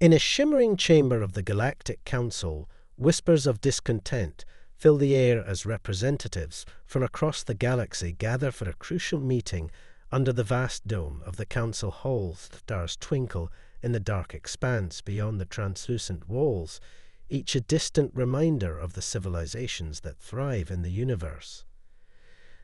In a shimmering chamber of the Galactic Council, whispers of discontent fill the air as representatives from across the galaxy gather for a crucial meeting under the vast dome of the council hall. Stars twinkle in the dark expanse beyond the translucent walls, each a distant reminder of the civilizations that thrive in the universe.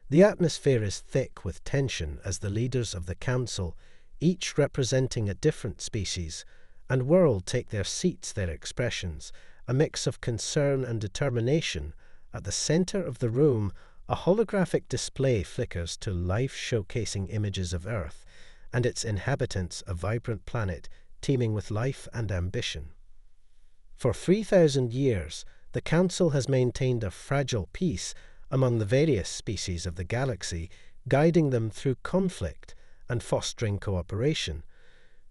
The atmosphere is thick with tension as the leaders of the council, each representing a different species and world, take their seats, their expressions, a mix of concern and determination. At the center of the room, a holographic display flickers to life, showcasing images of Earth and its inhabitants, a vibrant planet teeming with life and ambition. For 3,000 years, the Council has maintained a fragile peace among the various species of the galaxy, guiding them through conflict and fostering cooperation.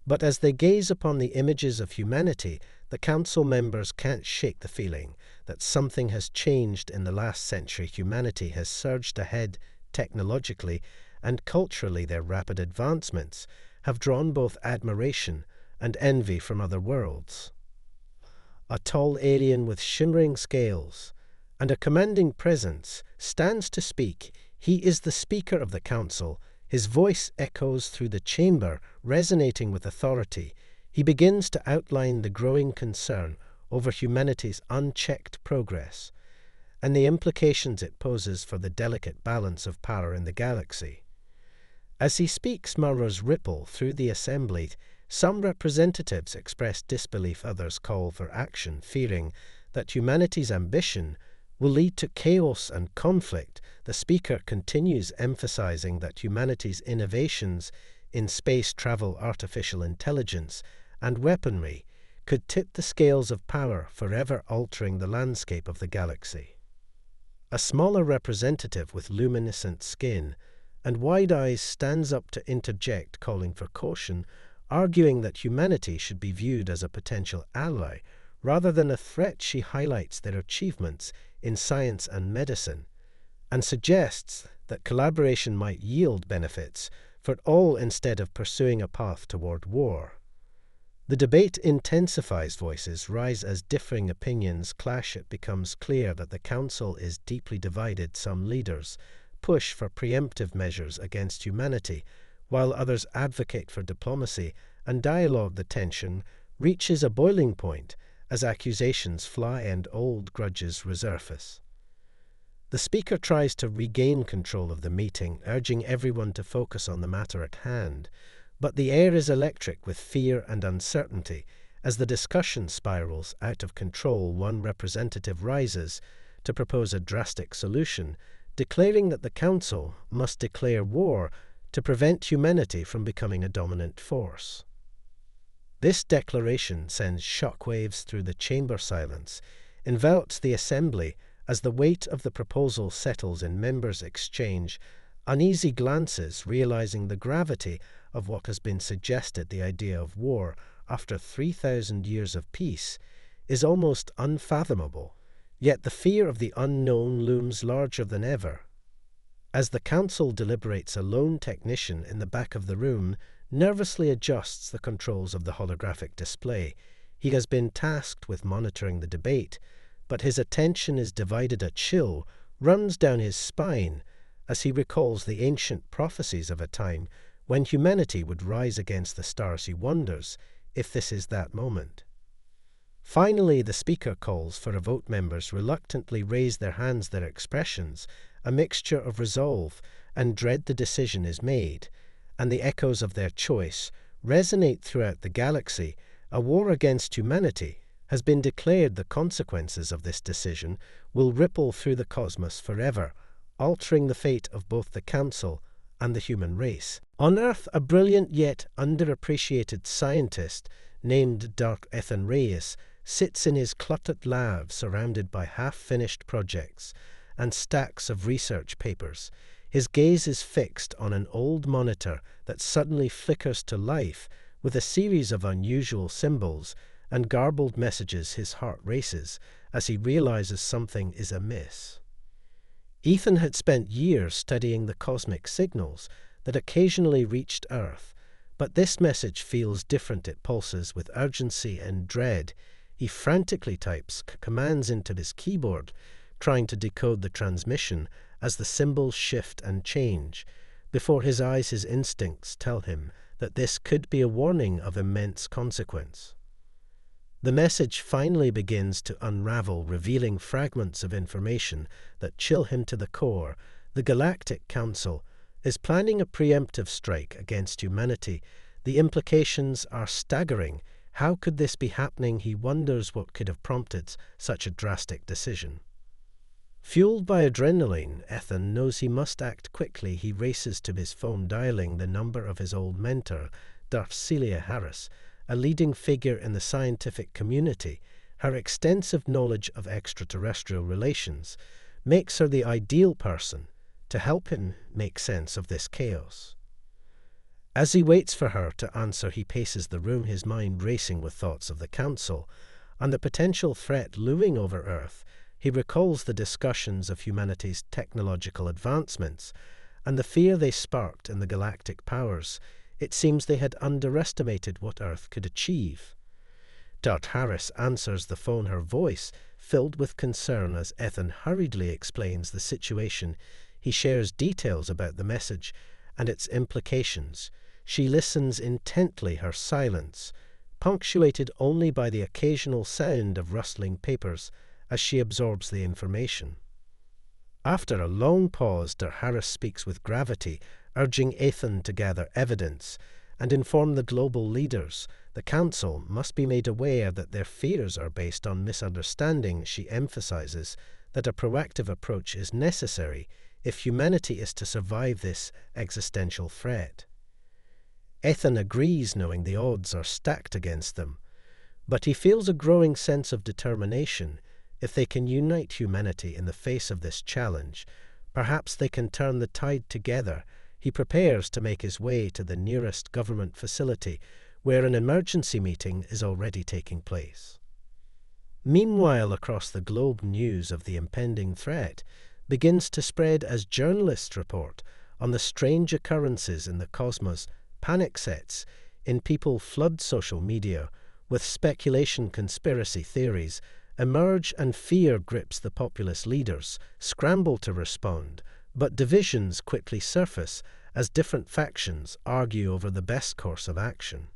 But as they gaze upon the images of humanity, the Council members can't shake the feeling that something has changed in the last century. Humanity has surged ahead technologically and culturally. Their rapid advancements have drawn both admiration and envy from other worlds. A tall alien with shimmering scales and a commanding presence stands to speak. He is the Speaker of the Council. His voice echoes through the chamber, resonating with authority. He begins to outline the growing concern over humanity's unchecked progress and the implications it poses for the delicate balance of power in the galaxy. As he speaks, murmurs ripple through the assembly. Some representatives express disbelief, others call for action, fearing that humanity's ambition will lead to chaos and conflict. The speaker continues, emphasizing that humanity's innovations in space travel, artificial intelligence, and weaponry could tip the scales of power, forever altering the landscape of the galaxy. A smaller representative with luminescent skin and wide eyes stands up to interject, calling for caution, arguing that humanity should be viewed as a potential ally rather than a threat. She highlights their achievements in science and medicine and suggests that collaboration might yield benefits for all instead of pursuing a path toward war. The debate intensifies, voices rise as differing opinions clash. It becomes clear that the Council is deeply divided. Some leaders push for preemptive measures against humanity, while others advocate for diplomacy and dialogue. The tension reaches a boiling point as accusations fly and old grudges resurface. The speaker tries to regain control of the meeting, urging everyone to focus on the matter at hand. But the air is electric with fear and uncertainty. As the discussion spirals out of control, one representative rises to propose a drastic solution, declaring that the Council must declare war to prevent humanity from becoming a dominant force. This declaration sends shockwaves through the chamber. Silence envelops the assembly as the weight of the proposal settles in. Members exchange uneasy glances, realizing the gravity of what has been suggested. The idea of war after 3,000 years of peace is almost unfathomable, yet the fear of the unknown looms larger than ever. As the Council deliberates, a lone technician in the back of the room nervously adjusts the controls of the holographic display. He has been tasked with monitoring the debate, but his attention is divided. A chill runs down his spine as he recalls the ancient prophecies of a time when humanity would rise against the stars. He wonders if this is that moment. Finally, the speaker calls for a vote. Members reluctantly raise their hands, their expressions a mixture of resolve and dread. The decision is made, and the echoes of their choice resonate throughout the galaxy. A war against humanity has been declared. The consequences of this decision will ripple through the cosmos forever, altering the fate of both the Council and the human race. On Earth, a brilliant yet underappreciated scientist named Dark Ethan Reyes sits in his cluttered lab, surrounded by half-finished projects and stacks of research papers. His gaze is fixed on an old monitor that suddenly flickers to life with a series of unusual symbols and garbled messages. His heart races as he realizes something is amiss. Ethan had spent years studying the cosmic signals that occasionally reached Earth, But this message feels different. It pulses with urgency and dread. He frantically types commands into his keyboard, trying to decode the transmission as the symbols shift and change. Before his eyes, his instincts tell him that this could be a warning of immense consequence. The message finally begins to unravel, revealing fragments of information that chill him to the core. The Galactic Council is planning a preemptive strike against humanity. The implications are staggering. How could this be happening? He wonders what could have prompted such a drastic decision. Fueled by adrenaline, Ethan knows he must act quickly. He races to his phone, dialing the number of his old mentor, Darcelia Harris, a leading figure in the scientific community. Her extensive knowledge of extraterrestrial relations makes her the ideal person to help him make sense of this chaos. As he waits for her to answer, he paces the room, his mind racing with thoughts of the Council and the potential threat looming over Earth. He recalls the discussions of humanity's technological advancements and the fear they sparked in the galactic powers. It seems they had underestimated what Earth could achieve. Dart Harris answers the phone, her voice filled with concern as Ethan hurriedly explains the situation. He shares details about the message and its implications. She listens intently, her silence punctuated only by the occasional sound of rustling papers as she absorbs the information. After a long pause, Dart Harris speaks with gravity, urging Ethan to gather evidence and inform the global leaders. The Council must be made aware that their fears are based on misunderstanding. She emphasizes that a proactive approach is necessary if humanity is to survive this existential threat. Ethan agrees, knowing the odds are stacked against them, but he feels a growing sense of determination. If they can unite humanity in the face of this challenge, perhaps they can turn the tide together. He prepares to make his way to the nearest government facility, where an emergency meeting is already taking place. Meanwhile, across the globe, news of the impending threat begins to spread as journalists report on the strange occurrences in the cosmos. Panic sets in, people flood social media with speculation. Conspiracy theories emerge and fear grips the populist. Leaders scramble to respond, but divisions quickly surface as different factions argue over the best course of action.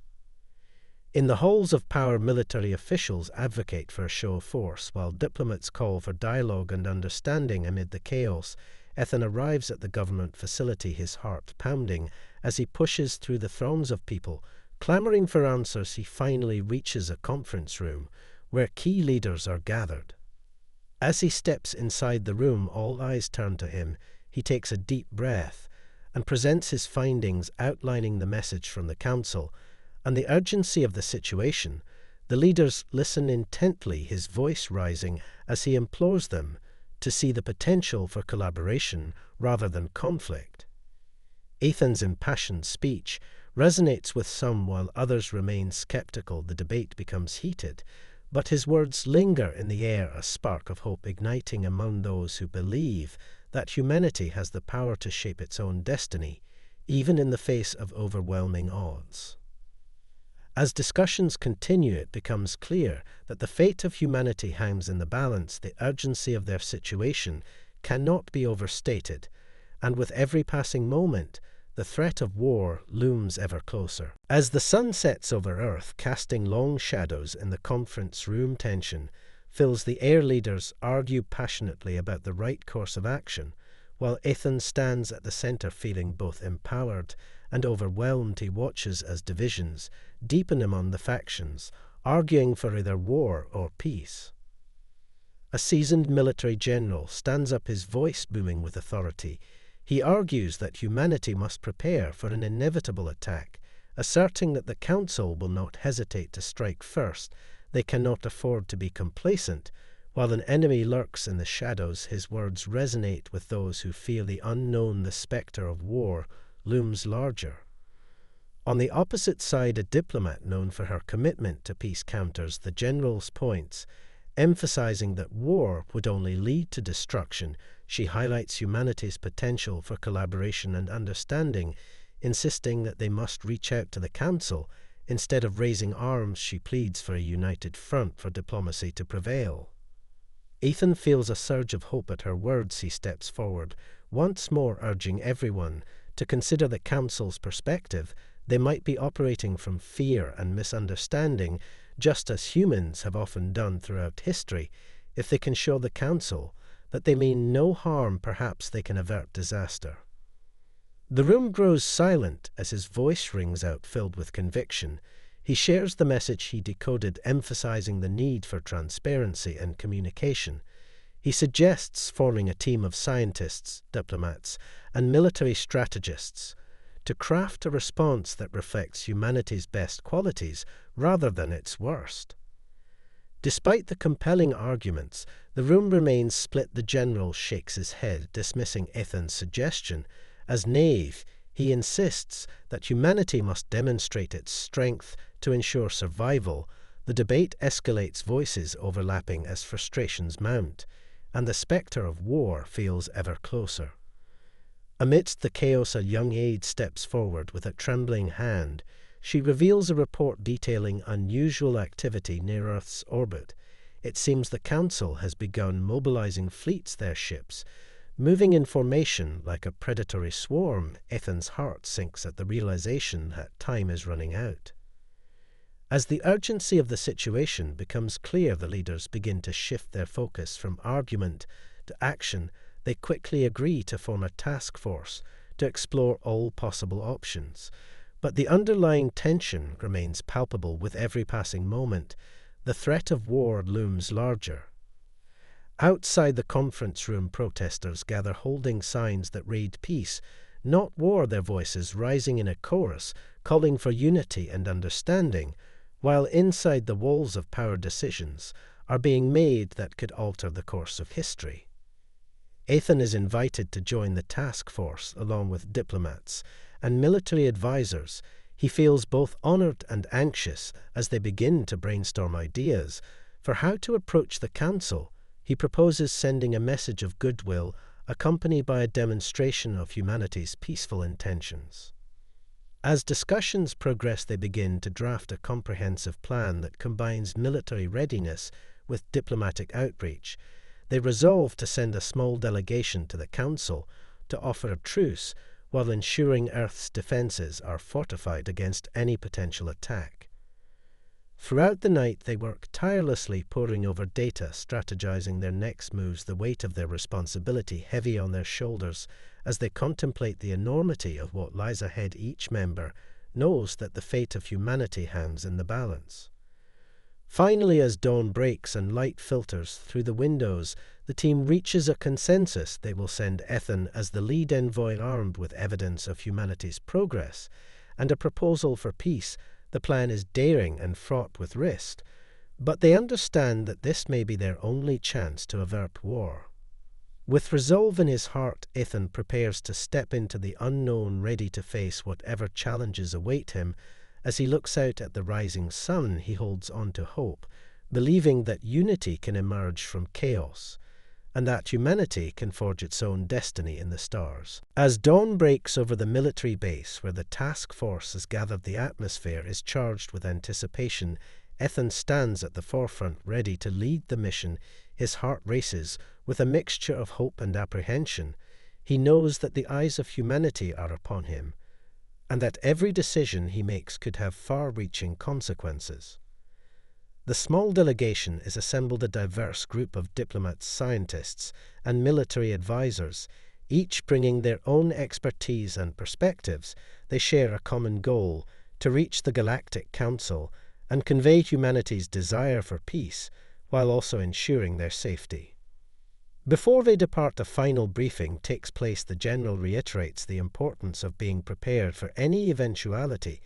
In the halls of power, military officials advocate for a show of force, while diplomats call for dialogue and understanding. Amid the chaos, Ethan arrives at the government facility, his heart pounding as he pushes through the throngs of people clamoring for answers. He finally reaches a conference room where key leaders are gathered. As he steps inside the room, all eyes turn to him. He takes a deep breath and presents his findings, outlining the message from the Council and the urgency of the situation. The leaders listen intently, his voice rising as he implores them to see the potential for collaboration rather than conflict. Ethan's impassioned speech resonates with some while others remain skeptical. The debate becomes heated, but his words linger in the air, a spark of hope igniting among those who believe that humanity has the power to shape its own destiny, even in the face of overwhelming odds. As discussions continue, it becomes clear that the fate of humanity hangs in the balance. The urgency of their situation cannot be overstated, and with every passing moment, the threat of war looms ever closer. As the sun sets over Earth, casting long shadows in the conference room, tension fills the air. Leaders argue passionately about the right course of action, while Ethan stands at the center, feeling both empowered and overwhelmed. He watches as divisions deepen among the factions, arguing for either war or peace. A seasoned military general stands up, his voice booming with authority. He argues that humanity must prepare for an inevitable attack, asserting that the Council will not hesitate to strike first. They cannot afford to be complacent. While an enemy lurks in the shadows, his words resonate with those who feel the unknown. The specter of war looms larger. On the opposite side, a diplomat known for her commitment to peace counters the general's points, emphasizing that war would only lead to destruction. She highlights humanity's potential for collaboration and understanding. insisting that they must reach out to the Council. Instead of raising arms, she pleads for a united front for diplomacy to prevail. Ethan feels a surge of hope at her words. He steps forward, once more urging everyone to consider the Council's perspective. They might be operating from fear and misunderstanding, just as humans have often done throughout history. If they can show the Council that they mean no harm, perhaps they can avert disaster. The room grows silent as his voice rings out, filled with conviction. He shares the message he decoded, emphasizing the need for transparency and communication. He suggests forming a team of scientists, diplomats, and military strategists to craft a response that reflects humanity's best qualities rather than its worst. Despite the compelling arguments, the room remains split. The general shakes his head, dismissing Ethan's suggestion as naive. He insists that humanity must demonstrate its strength to ensure survival. The debate escalates, voices overlapping as frustrations mount, and the spectre of war feels ever closer. Amidst the chaos, a young aide steps forward with a trembling hand. She reveals a report detailing unusual activity near Earth's orbit. It seems the Council has begun mobilizing fleets, their ships, moving in formation like a predatory swarm. Ethan's heart sinks at the realization that time is running out. As the urgency of the situation becomes clear, the leaders begin to shift their focus from argument to action. They quickly agree to form a task force to explore all possible options. But the underlying tension remains palpable. With every passing moment, the threat of war looms larger. Outside the conference room, protesters gather, holding signs that read "Peace, not war," their voices rising in a chorus, calling for unity and understanding, while inside the walls of power, decisions are being made that could alter the course of history. Ethan is invited to join the task force along with diplomats and military advisors. He feels both honored and anxious as they begin to brainstorm ideas for how to approach the Council. He proposes sending a message of goodwill, accompanied by a demonstration of humanity's peaceful intentions. As discussions progress, they begin to draft a comprehensive plan that combines military readiness with diplomatic outreach. They resolve to send a small delegation to the Council to offer a truce while ensuring Earth's defenses are fortified against any potential attack. Throughout the night, they work tirelessly, poring over data, strategizing their next moves, the weight of their responsibility heavy on their shoulders. As they contemplate the enormity of what lies ahead, each member knows that the fate of humanity hangs in the balance. Finally, as dawn breaks and light filters through the windows, the team reaches a consensus. They will send Ethan as the lead envoy, armed with evidence of humanity's progress and a proposal for peace. The plan is daring and fraught with risk, but they understand that this may be their only chance to avert war. With resolve in his heart, Ethan prepares to step into the unknown, ready to face whatever challenges await him. As he looks out at the rising sun, he holds on to hope, believing that unity can emerge from chaos, and that humanity can forge its own destiny in the stars. As dawn breaks over the military base where the task force has gathered, the atmosphere is charged with anticipation. Ethan stands at the forefront, ready to lead the mission. His heart races with a mixture of hope and apprehension. He knows that the eyes of humanity are upon him, and that every decision he makes could have far-reaching consequences. The small delegation is assembled, a diverse group of diplomats, scientists, and military advisors, each bringing their own expertise and perspectives. They share a common goal: to reach the Galactic Council and convey humanity's desire for peace, while also ensuring their safety. Before they depart, a final briefing takes place. The general reiterates the importance of being prepared for any eventuality,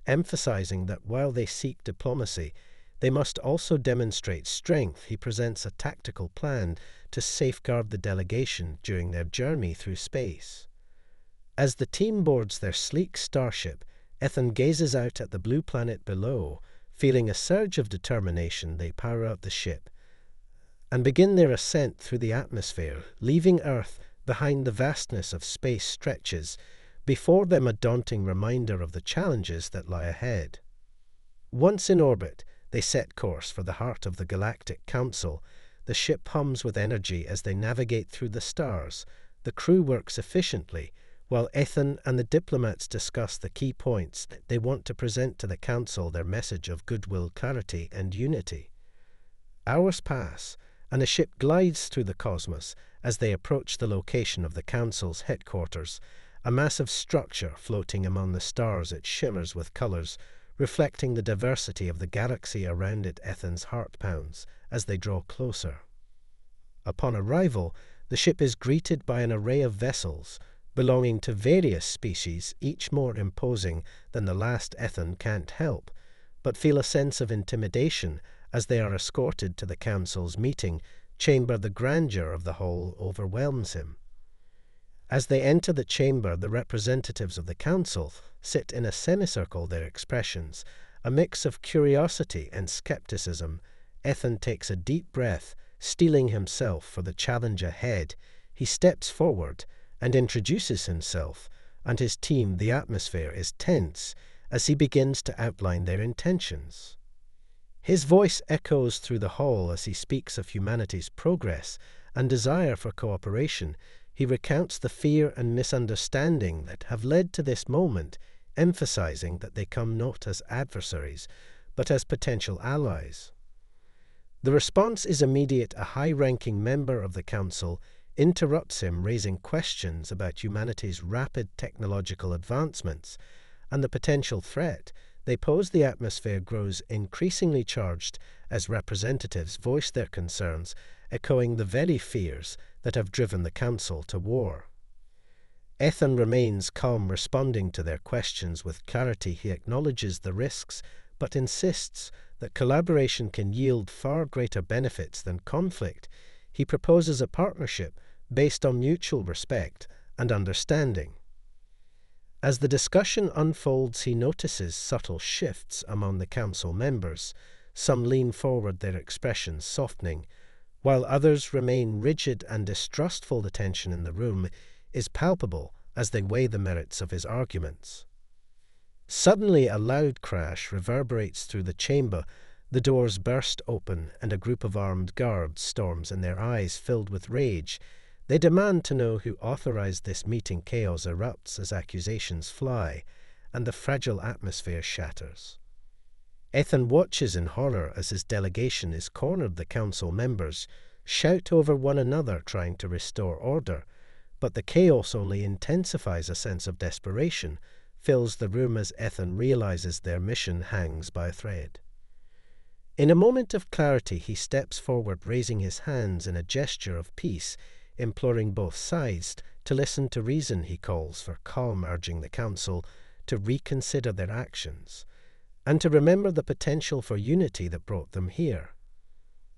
emphasizing that while they seek diplomacy, they must also demonstrate strength. He presents a tactical plan to safeguard the delegation during their journey through space. As the team boards their sleek starship, Ethan gazes out at the blue planet below. Feeling a surge of determination, they power out the ship and begin their ascent through the atmosphere. Leaving Earth behind, the vastness of space stretches before them a daunting reminder of the challenges that lie ahead. Once in orbit, they set course for the heart of the Galactic Council. The ship hums with energy as they navigate through the stars. The crew works efficiently, while Ethan and the diplomats discuss the key points that they want to present to the Council, their message of goodwill, clarity, and unity. Hours pass, and the ship glides through the cosmos as they approach the location of the Council's headquarters, a massive structure floating among the stars. It shimmers with colors, reflecting the diversity of the galaxy around it. Ethan's heart pounds as they draw closer. Upon arrival, the ship is greeted by an array of vessels belonging to various species, each more imposing than the last. Ethan can't help but feel a sense of intimidation as they are escorted to the Council's meeting chamber. The grandeur of the whole overwhelms him. As they enter the chamber, the representatives of the Council sit in a semicircle, their expressions a mix of curiosity and skepticism. Ethan takes a deep breath, steeling himself for the challenge ahead. He steps forward and introduces himself and his team. The atmosphere is tense as he begins to outline their intentions. His voice echoes through the hall as he speaks of humanity's progress and desire for cooperation. He recounts the fear and misunderstanding that have led to this moment, emphasizing that they come not as adversaries, but as potential allies. The response is immediate. A high-ranking member of the Council interrupts him, raising questions about humanity's rapid technological advancements and the potential threat they pose. The atmosphere grows increasingly charged as representatives voice their concerns, echoing the very fears that have driven the Council to war. Ethan remains calm, responding to their questions with clarity. He acknowledges the risks, but insists that collaboration can yield far greater benefits than conflict. He proposes a partnership based on mutual respect and understanding. As the discussion unfolds, he notices subtle shifts among the Council members. Some lean forward, their expressions softening, while others remain rigid and distrustful. The tension in the room is palpable as they weigh the merits of his arguments. Suddenly, a loud crash reverberates through the chamber. The doors burst open, and a group of armed guards storms in, their eyes filled with rage. They demand to know who authorized this meeting. Chaos erupts as accusations fly, and the fragile atmosphere shatters. Ethan watches in horror as his delegation is cornered. The Council members shout over one another, trying to restore order, but the chaos only intensifies. A sense of desperation fills the room as Ethan realizes their mission hangs by a thread. In a moment of clarity, he steps forward, raising his hands in a gesture of peace, imploring both sides to listen to reason. He calls for calm, urging the Council to reconsider their actions and to remember the potential for unity that brought them here.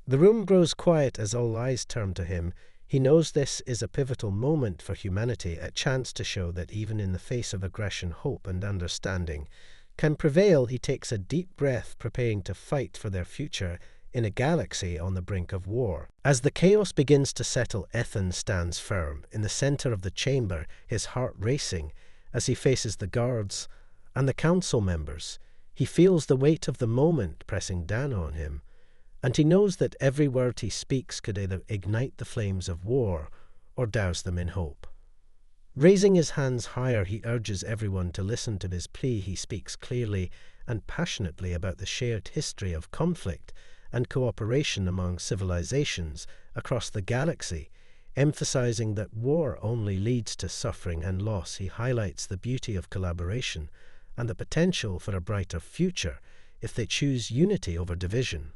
The room grows quiet as all eyes turn to him. He knows this is a pivotal moment for humanity, a chance to show that even in the face of aggression, hope and understanding can prevail. He takes a deep breath, preparing to fight for their future in a galaxy on the brink of war. As the chaos begins to settle, Ethan stands firm in the center of the chamber, his heart racing as he faces the guards and the Council members. He feels the weight of the moment pressing down on him, and he knows that every word he speaks could either ignite the flames of war or douse them in hope. Raising his hands higher, he urges everyone to listen to his plea. He speaks clearly and passionately about the shared history of conflict and cooperation among civilizations across the galaxy, emphasizing that war only leads to suffering and loss. He highlights the beauty of collaboration and the potential for a brighter future if they choose unity over division.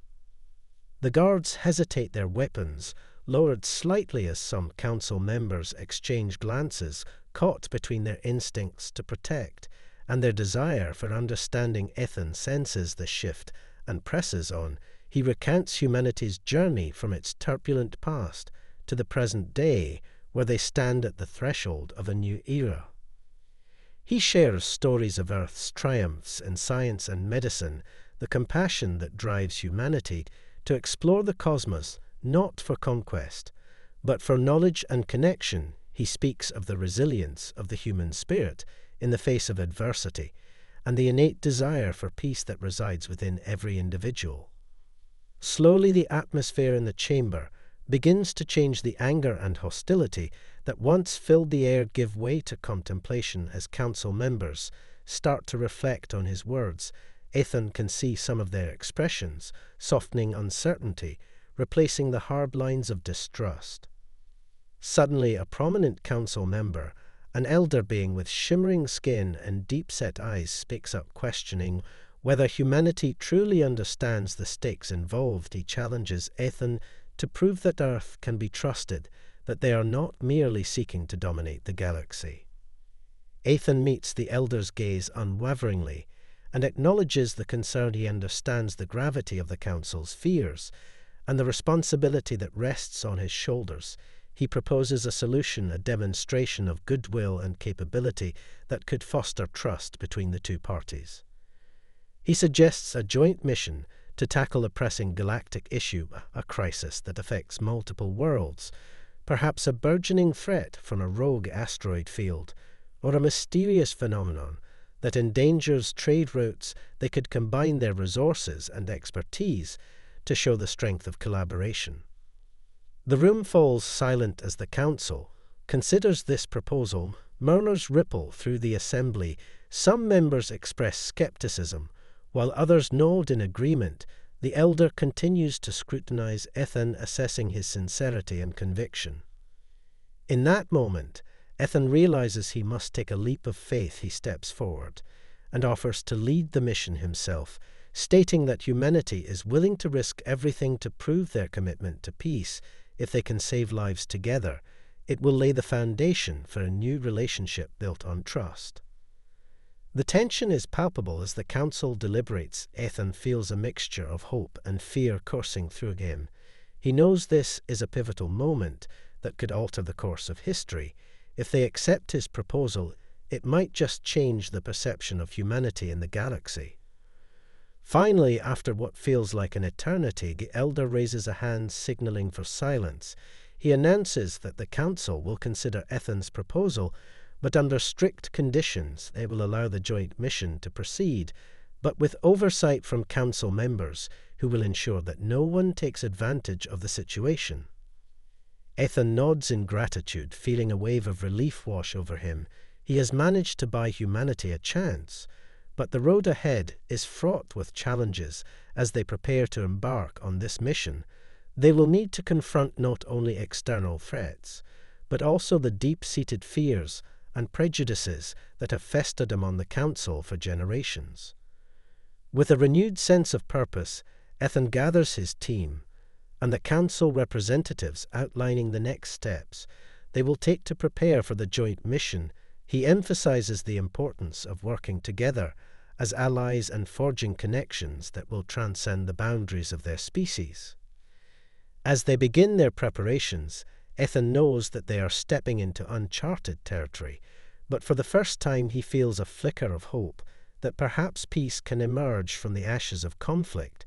The guards hesitate, their weapons lowered slightly as some Council members exchange glances, caught between their instincts to protect and their desire for understanding. Ethan senses the shift and presses on. He recounts humanity's journey from its turbulent past to the present day, where they stand at the threshold of a new era. He shares stories of Earth's triumphs in science and medicine, the compassion that drives humanity to explore the cosmos not for conquest, but for knowledge and connection. He speaks of the resilience of the human spirit in the face of adversity, and the innate desire for peace that resides within every individual. Slowly, the atmosphere in the chamber begins to change. The anger and hostility that once filled the air give way to contemplation as council members start to reflect on his words. Ethan can see some of their expressions, softening uncertainty, replacing the hard lines of distrust. Suddenly, a prominent council member, an elder being with shimmering skin and deep-set eyes, speaks up, questioning whether humanity truly understands the stakes involved. He challenges Ethan to prove that Earth can be trusted, that they are not merely seeking to dominate the galaxy. Ethan meets the elder's gaze unwaveringly and acknowledges the concern. He understands the gravity of the council's fears and the responsibility that rests on his shoulders. He proposes a solution, a demonstration of goodwill and capability that could foster trust between the two parties. He suggests a joint mission to tackle a pressing galactic issue, a crisis that affects multiple worlds, perhaps a burgeoning threat from a rogue asteroid field, or a mysterious phenomenon that endangers trade routes. They could combine their resources and expertise to show the strength of collaboration. The room falls silent as the council considers this proposal. Murmurs ripple through the assembly. Some members express skepticism, while others nod in agreement. The elder continues to scrutinize Ethan, assessing his sincerity and conviction. In that moment, Ethan realizes he must take a leap of faith. He steps forward and offers to lead the mission himself, stating that humanity is willing to risk everything to prove their commitment to peace. If they can save lives together, it will lay the foundation for a new relationship built on trust. The tension is palpable as the council deliberates. Ethan feels a mixture of hope and fear coursing through him. He knows this is a pivotal moment that could alter the course of history. If they accept his proposal, it might just change the perception of humanity in the galaxy. Finally, after what feels like an eternity, the elder raises a hand, signaling for silence. He announces that the council will consider Ethan's proposal, but under strict conditions. They will allow the joint mission to proceed, but with oversight from council members who will ensure that no one takes advantage of the situation. Ethan nods in gratitude, feeling a wave of relief wash over him. He has managed to buy humanity a chance, but the road ahead is fraught with challenges. As they prepare to embark on this mission, they will need to confront not only external threats, but also the deep-seated fears and prejudices that have festered among the council for generations. With a renewed sense of purpose, Ethan gathers his team, and the council representatives outlining the next steps they will take to prepare for the joint mission. He emphasizes the importance of working together as allies and forging connections that will transcend the boundaries of their species. As they begin their preparations, Ethan knows that they are stepping into uncharted territory, but for the first time he feels a flicker of hope that perhaps peace can emerge from the ashes of conflict,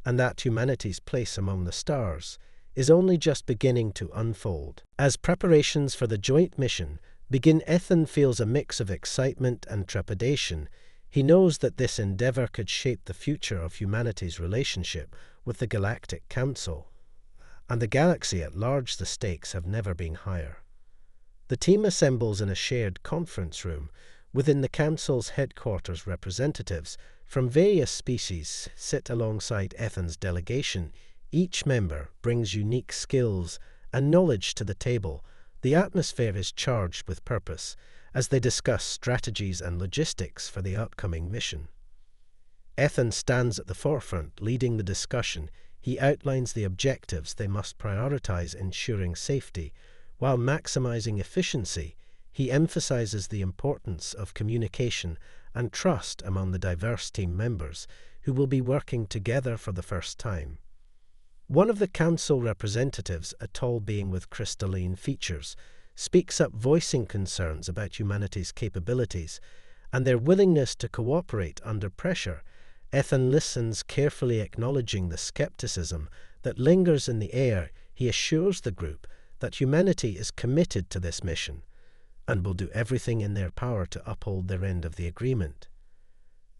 and that humanity's place among the stars is only just beginning to unfold. As preparations for the joint mission begin, Ethan feels a mix of excitement and trepidation. He knows that this endeavor could shape the future of humanity's relationship with the Galactic Council and the galaxy at large. The stakes have never been higher. The team assembles in a shared conference room. Within the Council's headquarters, representatives from various species sit alongside Ethan's delegation. Each member brings unique skills and knowledge to the table. The atmosphere is charged with purpose as they discuss strategies and logistics for the upcoming mission. Ethan stands at the forefront, leading the discussion. He outlines the objectives they must prioritize, ensuring safety while maximizing efficiency. He emphasizes the importance of communication and trust among the diverse team members who will be working together for the first time. One of the council representatives, a tall being with crystalline features, speaks up, voicing concerns about humanity's capabilities and their willingness to cooperate under pressure. Ethan listens carefully, acknowledging the skepticism that lingers in the air. He assures the group that humanity is committed to this mission and will do everything in their power to uphold their end of the agreement.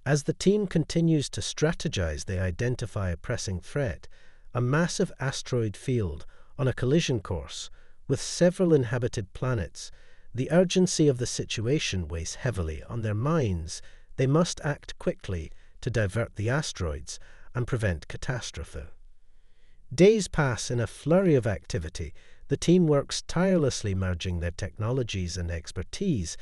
As the team continues to strategize, they identify a pressing threat, a massive asteroid field on a collision course with several inhabited planets. The urgency of the situation weighs heavily on their minds. They must act quickly to divert the asteroids and prevent catastrophe. Days pass in a flurry of activity. The team works tirelessly, merging their technologies and expertise.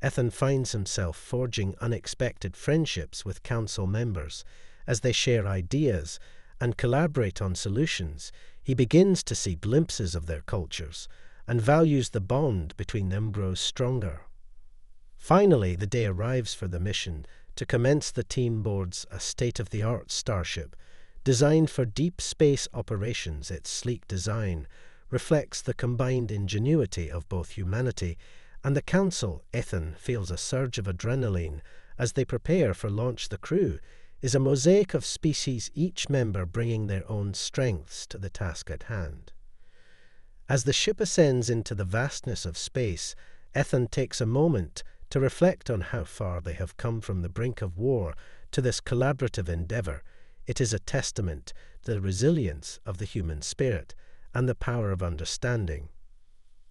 Ethan finds himself forging unexpected friendships with council members. As they share ideas and collaborate on solutions, he begins to see glimpses of their cultures, and values the bond between them grows stronger. Finally, the day arrives for the mission. To commence, the team boards a state-of-the-art starship designed for deep space operations. Its sleek design reflects the combined ingenuity of both humanity and the Council. Ethan feels a surge of adrenaline as they prepare for launch. The crew is a mosaic of species, each member bringing their own strengths to the task at hand. As the ship ascends into the vastness of space, Ethan takes a moment to reflect on how far they have come from the brink of war to this collaborative endeavor. It is a testament to the resilience of the human spirit and the power of understanding.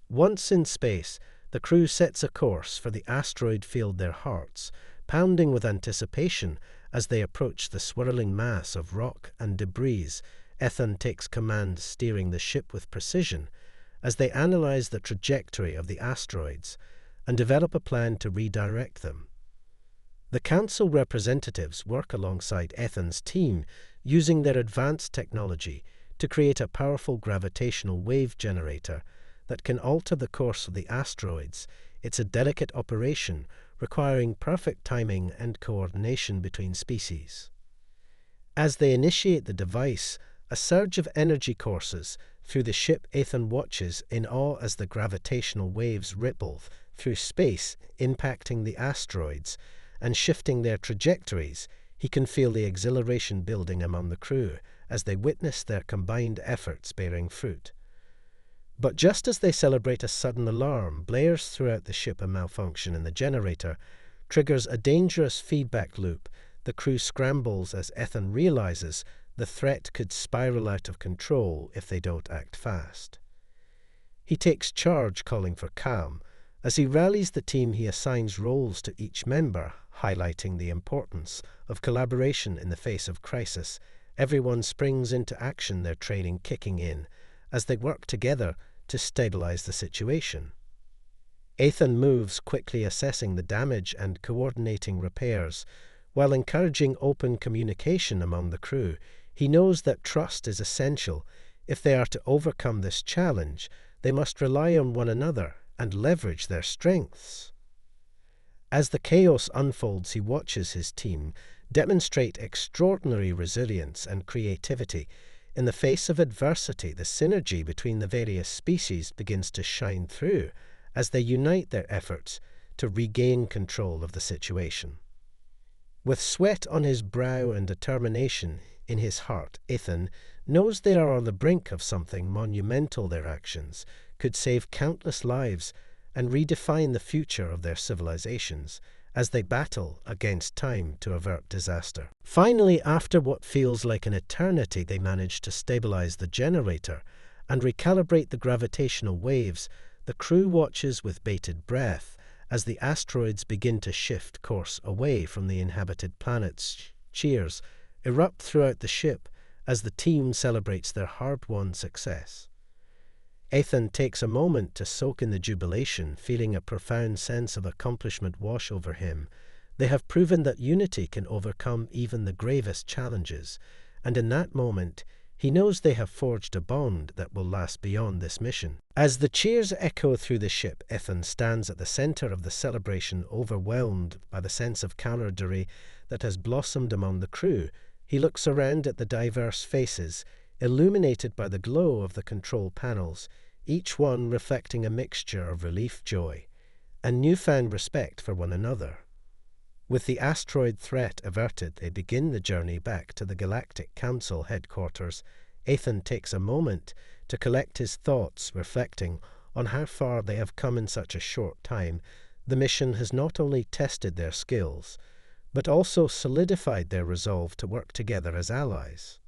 Once in space, the crew sets a course for the asteroid field, their hearts pounding with anticipation as they approach the swirling mass of rock and debris. Ethan takes command, steering the ship with precision as they analyze the trajectory of the asteroids and develop a plan to redirect them. The council representatives work alongside Ethan's team, using their advanced technology to create a powerful gravitational wave generator that can alter the course of the asteroids. It's a delicate operation requiring perfect timing and coordination between species. As they initiate the device, a surge of energy courses through the ship. Ethan watches in awe as the gravitational waves ripple through space, impacting the asteroids and shifting their trajectories. He can feel the exhilaration building among the crew as they witness their combined efforts bearing fruit. But just as they celebrate, a sudden alarm blares throughout the ship. A malfunction in the generator triggers a dangerous feedback loop. The crew scrambles as Ethan realizes the threat could spiral out of control if they don't act fast. He takes charge, calling for calm. As he rallies the team, he assigns roles to each member, highlighting the importance of collaboration in the face of crisis. Everyone springs into action, their training kicking in as they work together to stabilize the situation. Ethan moves quickly, assessing the damage and coordinating repairs, while encouraging open communication among the crew. He knows that trust is essential. If they are to overcome this challenge, they must rely on one another and leverage their strengths. As the chaos unfolds, he watches his team demonstrate extraordinary resilience and creativity. In the face of adversity, the synergy between the various species begins to shine through as they unite their efforts to regain control of the situation. With sweat on his brow and determination in his heart, Ethan knows they are on the brink of something monumental. Their actions could save countless lives and redefine the future of their civilizations as they battle against time to avert disaster. Finally, after what feels like an eternity, they manage to stabilize the generator and recalibrate the gravitational waves. The crew watches with bated breath as the asteroids begin to shift course away from the inhabited planets. Cheers erupt throughout the ship as the team celebrates their hard-won success. Ethan takes a moment to soak in the jubilation, feeling a profound sense of accomplishment wash over him. They have proven that unity can overcome even the gravest challenges, and in that moment, he knows they have forged a bond that will last beyond this mission. As the cheers echo through the ship, Ethan stands at the center of the celebration, overwhelmed by the sense of camaraderie that has blossomed among the crew. He looks around at the diverse faces, illuminated by the glow of the control panels, each one reflecting a mixture of relief, joy, and newfound respect for one another. With the asteroid threat averted, they begin the journey back to the Galactic Council headquarters. Ethan takes a moment to collect his thoughts, reflecting on how far they have come in such a short time, the mission has not only tested their skills, but also solidified their resolve to work together as allies.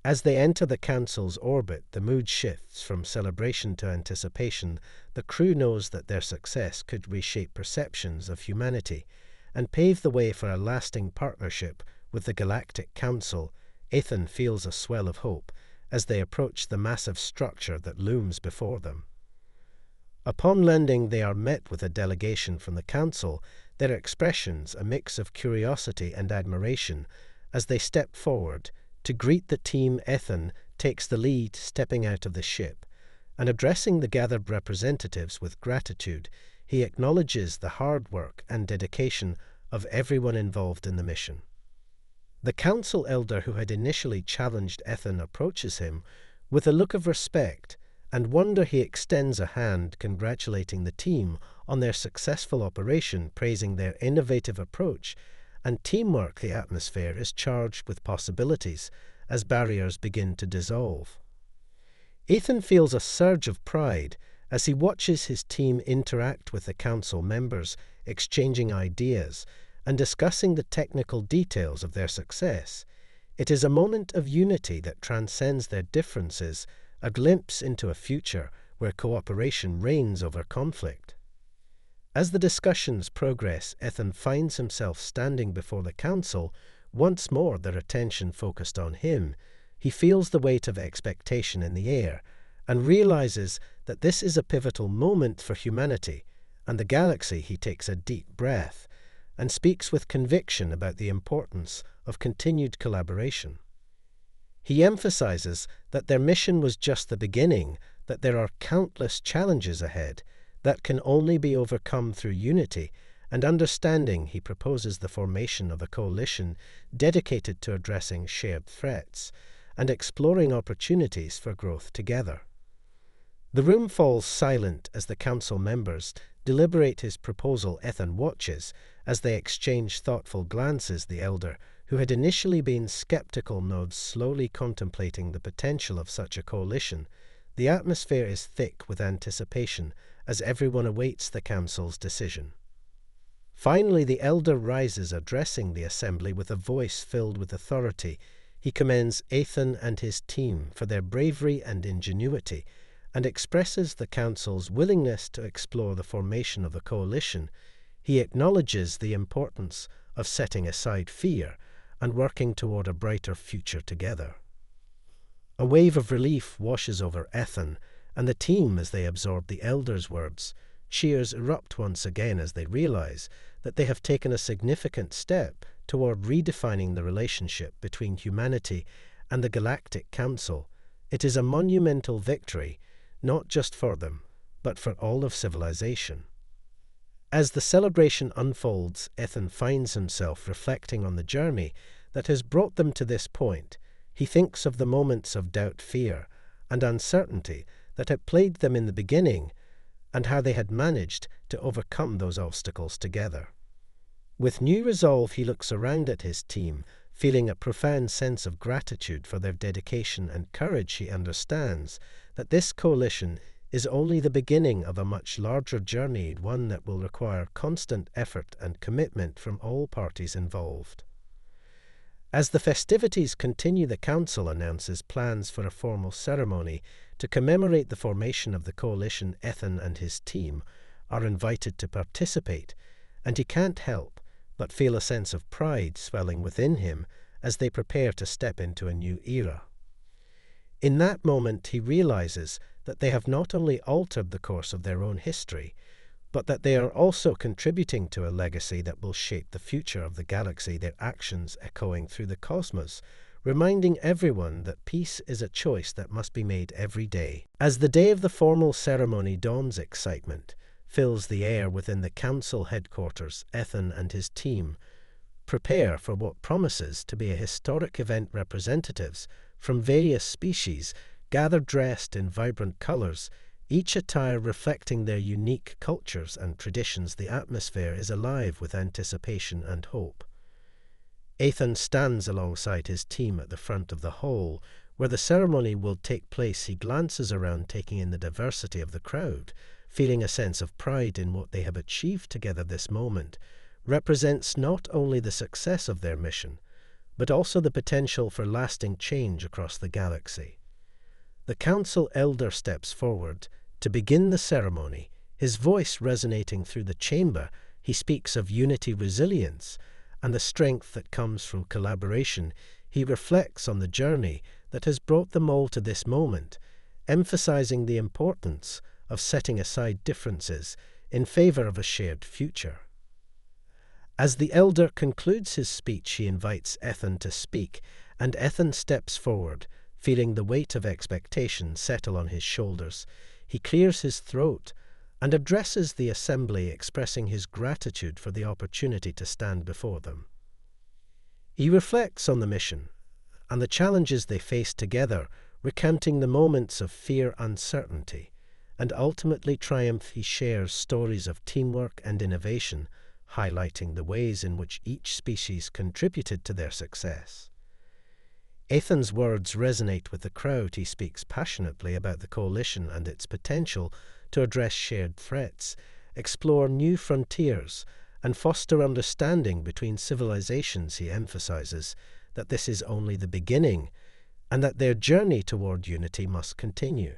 As they enter the Council's orbit, the mood shifts from celebration to anticipation. The crew knows that their success could reshape perceptions of humanity and pave the way for a lasting partnership with the Galactic Council. Ethan feels a swell of hope as they approach the massive structure that looms before them. Upon landing, they are met with a delegation from the Council, their expressions a mix of curiosity and admiration as they step forward. To greet the team, Ethan takes the lead, stepping out of the ship, and addressing the gathered representatives with gratitude. He acknowledges the hard work and dedication of everyone involved in the mission. The council elder who had initially challenged Ethan approaches him with a look of respect and wonder. He extends a hand, congratulating the team on their successful operation, praising their innovative approach and teamwork. The atmosphere is charged with possibilities as barriers begin to dissolve. Ethan feels a surge of pride as he watches his team interact with the council members, exchanging ideas and discussing the technical details of their success. It is a moment of unity that transcends their differences, a glimpse into a future where cooperation reigns over conflict. As the discussions progress, Ethan finds himself standing before the council, once more their attention focused on him. He feels the weight of expectation in the air and realizes that this is a pivotal moment for humanity and the galaxy. He takes a deep breath and speaks with conviction about the importance of continued collaboration. He emphasizes that their mission was just the beginning, that there are countless challenges ahead that can only be overcome through unity and understanding. He proposes the formation of a coalition dedicated to addressing shared threats and exploring opportunities for growth together. The room falls silent as the council members deliberate his proposal. Ethan watches as they exchange thoughtful glances. The elder, who had initially been skeptical, nods, slowly contemplating the potential of such a coalition. The atmosphere is thick with anticipation as everyone awaits the council's decision. Finally, the elder rises, addressing the assembly with a voice filled with authority. He commends Ethan and his team for their bravery and ingenuity and expresses the council's willingness to explore the formation of a coalition. He acknowledges the importance of setting aside fear and working toward a brighter future together. A wave of relief washes over Ethan and the team as they absorb the elder's words. Cheers erupt once again as they realize that they have taken a significant step toward redefining the relationship between humanity and the Galactic Council. It is a monumental victory, not just for them, but for all of civilization. As the celebration unfolds, Ethan finds himself reflecting on the journey that has brought them to this point. He thinks of the moments of doubt, fear, and uncertainty that had plagued them in the beginning, and how they had managed to overcome those obstacles together. With new resolve, he looks around at his team, feeling a profound sense of gratitude for their dedication and courage. He understands that this coalition is only the beginning of a much larger journey, one that will require constant effort and commitment from all parties involved. As the festivities continue, the council announces plans for a formal ceremony to commemorate the formation of the coalition. Ethan and his team are invited to participate, and he can't help but feel a sense of pride swelling within him as they prepare to step into a new era. In that moment, he realizes that they have not only altered the course of their own history, but that they are also contributing to a legacy that will shape the future of the galaxy, their actions echoing through the cosmos, reminding everyone that peace is a choice that must be made every day. As the day of the formal ceremony dawns, excitement fills the air within the council headquarters. Ethan and his team prepare for what promises to be a historic event. Representatives from various species gather dressed in vibrant colors, each attire reflecting their unique cultures and traditions. The atmosphere is alive with anticipation and hope. Ethan stands alongside his team at the front of the hall, Where the ceremony will take place, he glances around, taking in the diversity of the crowd, feeling a sense of pride in what they have achieved together. This moment represents not only the success of their mission, but also the potential for lasting change across the galaxy. The council elder steps forward to begin the ceremony, his voice resonating through the chamber. He speaks of unity, resilience, and the strength that comes from collaboration. He reflects on the journey that has brought them all to this moment, emphasizing the importance of setting aside differences in favor of a shared future. As the elder concludes his speech, he invites Ethan to speak, and Ethan steps forward, feeling the weight of expectation settle on his shoulders. He clears his throat and addresses the assembly, expressing his gratitude for the opportunity to stand before them. He reflects on the mission and the challenges they faced together, recounting the moments of fear, uncertainty, and ultimately triumph. He shares stories of teamwork and innovation, highlighting the ways in which each species contributed to their success. Ethan's words resonate with the crowd. He speaks passionately about the coalition and its potential to address shared threats, explore new frontiers, and foster understanding between civilizations. He emphasizes that this is only the beginning and that their journey toward unity must continue.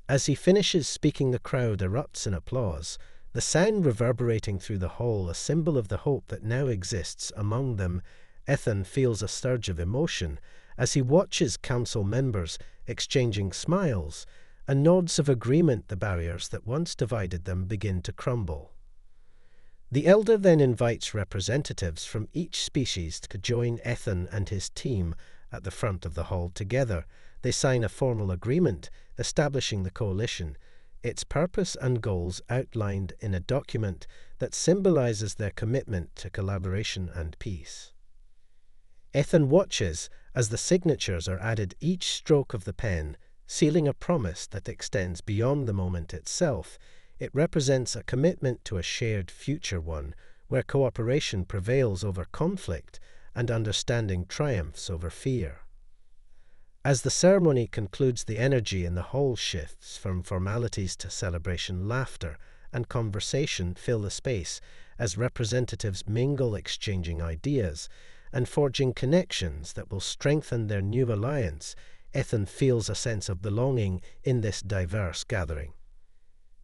As he finishes speaking, the crowd erupts in applause, the sound reverberating through the hall, a symbol of the hope that now exists among them. Ethan feels a surge of emotion as he watches council members exchanging smiles and nods of agreement. The barriers that once divided them begin to crumble. The elder then invites representatives from each species to join Ethan and his team at the front of the hall. Together, they sign a formal agreement establishing the coalition, its purpose and goals outlined in a document that symbolizes their commitment to collaboration and peace. Ethan watches as the signatures are added, each stroke of the pen sealing a promise that extends beyond the moment itself. It represents a commitment to a shared future, one where cooperation prevails over conflict and understanding triumphs over fear. As the ceremony concludes, the energy in the hall shifts from formalities to celebration. Laughter and conversation fill the space as representatives mingle, exchanging ideas and forging connections that will strengthen their new alliance. Ethan feels a sense of belonging in this diverse gathering.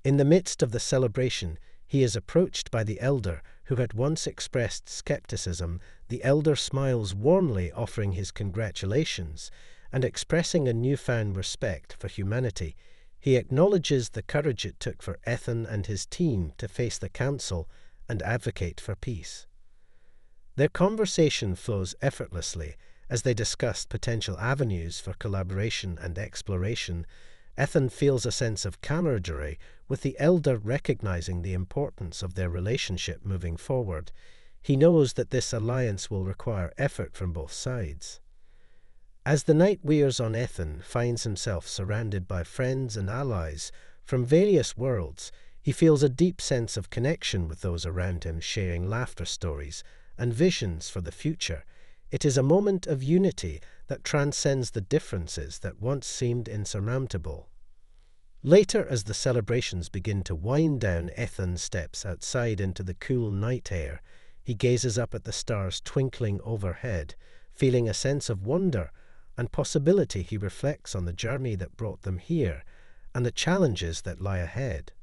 In the midst of the celebration, he is approached by the elder who had once expressed skepticism. The elder smiles warmly, offering his congratulations and expressing a newfound respect for humanity. He acknowledges the courage it took for Ethan and his team to face the council and advocate for peace. Their conversation flows effortlessly as they discuss potential avenues for collaboration and exploration. Ethan feels a sense of camaraderie, with the elder recognizing the importance of their relationship moving forward. He knows that this alliance will require effort from both sides. As the night wears on, Ethan finds himself surrounded by friends and allies from various worlds. He feels a deep sense of connection with those around him, sharing laughter, stories, and visions for the future. It is a moment of unity that transcends the differences that once seemed insurmountable. Later, as the celebrations begin to wind down, Ethan steps outside into the cool night air. He gazes up at the stars twinkling overhead, feeling a sense of wonder and possibility. He reflects on the journey that brought them here and the challenges that lie ahead.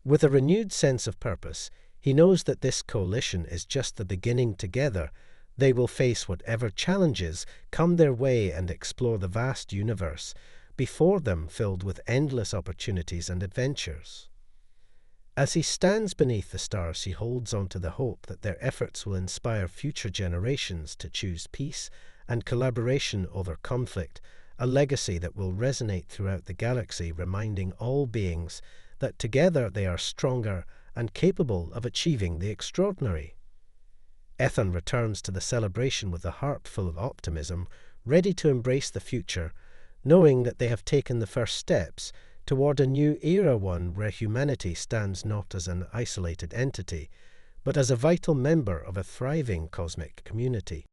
With a renewed sense of purpose, he knows that this coalition is just the beginning. Together, they will face whatever challenges come their way and explore the vast universe before them, filled with endless opportunities and adventures. As he stands beneath the stars, he holds on to the hope that their efforts will inspire future generations to choose peace and collaboration over conflict, a legacy that will resonate throughout the galaxy, reminding all beings that together they are stronger and capable of achieving the extraordinary. Ethan returns to the celebration with a heart full of optimism, ready to embrace the future, knowing that they have taken the first steps toward a new era, one where humanity stands not as an isolated entity, but as a vital member of a thriving cosmic community.